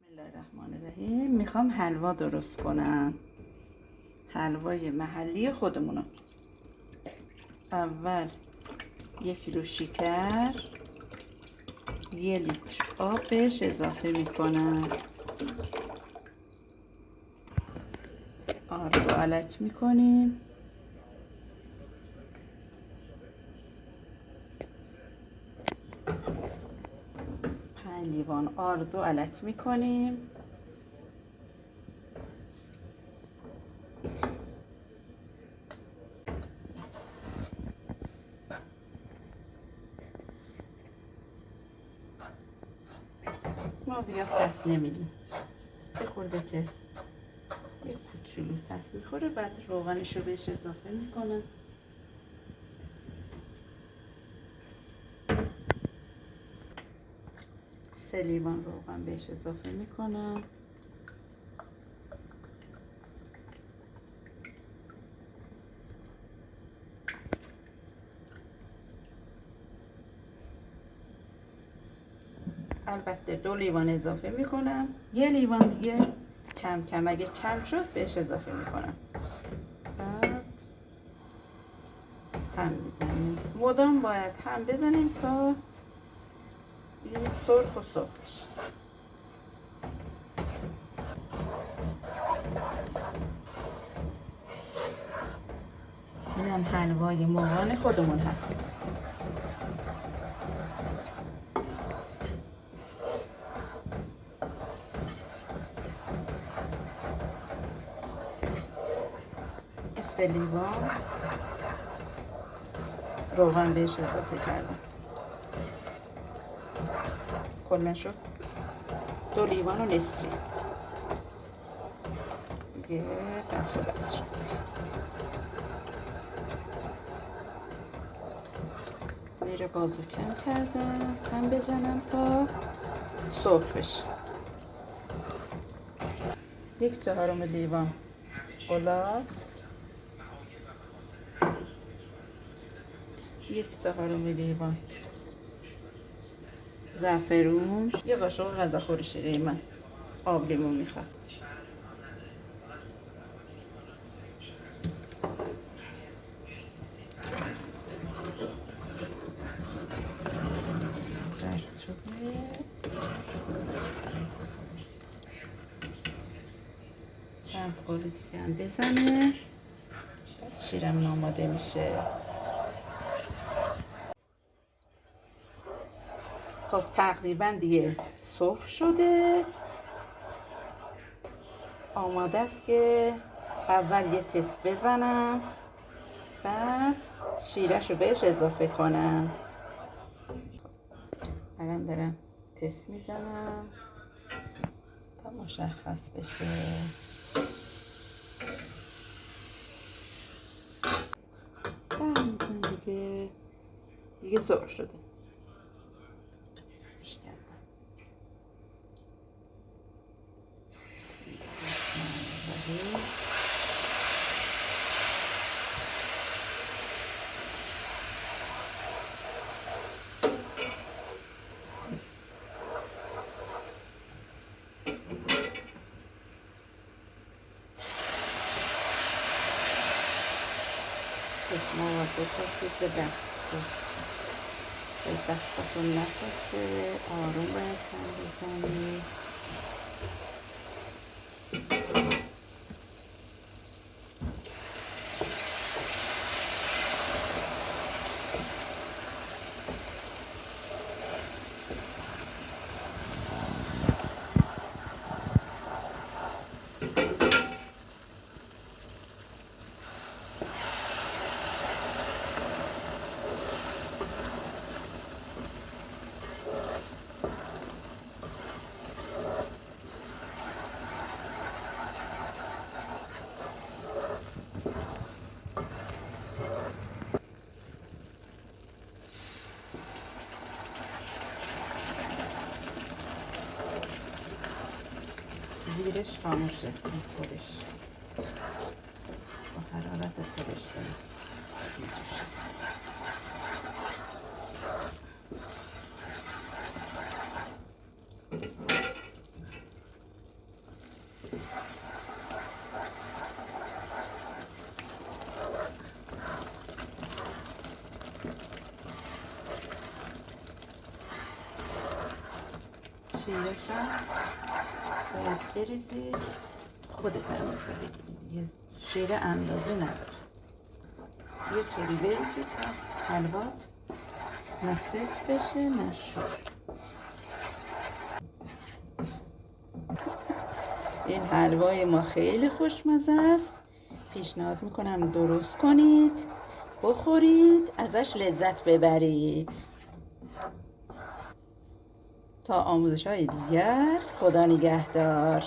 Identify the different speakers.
Speaker 1: بسم الله الرحمن الرحیم. میخوام حلوا درست کنم، حلوای محلی خودمونو. اول 1 کیلو شکر، 1 لیتر آب بهش اضافه میکنم، آرد و علک میکنیم، 5 لیوان آرد و علک میکنیم، ما زیاد تفت نمیدیم، بخورده که یک کوچولو تفت میخوره. بعد روغنش رو بهش اضافه میکنم، سه لیوان روغن بهش اضافه میکنم، البته 2 لیوان اضافه میکنم، 1 لیوان دیگه کم کم اگه کم شد بهش اضافه میکنم. بعد هم بزنیم، مدام باید هم بزنیم تا دیگه سرخ و سرخ بشه. این هم حلوای مغان خودمون هست. نصف لیوان روغن بهش اضافه کردم، کلا شد 2 لیوان و نصفی دیگه. بس و بس شد. نیر گازو کم کردم، هم بزنم تا سرخ بشه. 1/4 لیوان گلاب، 1/4 لیوان زعفرون، 1 قاشق غذاخوری شیرین من آب لیمون میخواد، چند خورده دیگه هم بزنه، بس شیرم آماده میشه. خب تقریبا دیگه سرخ شده، آماده است که اول یه تست بزنم، بعد شیرش رو بهش اضافه کنم. الان دارم تست میزنم تا مشخص بشه. تقریبا دیگه سرخ شده. مواظب باشید به دستتون نپاشه، آروم باید هم بزنید. زیرش خاموشه، خودش با حرارت خودش داره میجوشه. شیرش هم باید بریزی، خودت اندازه بگیری دیگه، شیر اندازه نداره. یه طوری بریزی تا حلوات نه سفت بشه نه شور. این حلوای ما خیلی خوشمزه است، پیشنهاد میکنم درست کنید، بخورید، ازش لذت ببرید. تا آموزش های دیگر، خدا نگهدار.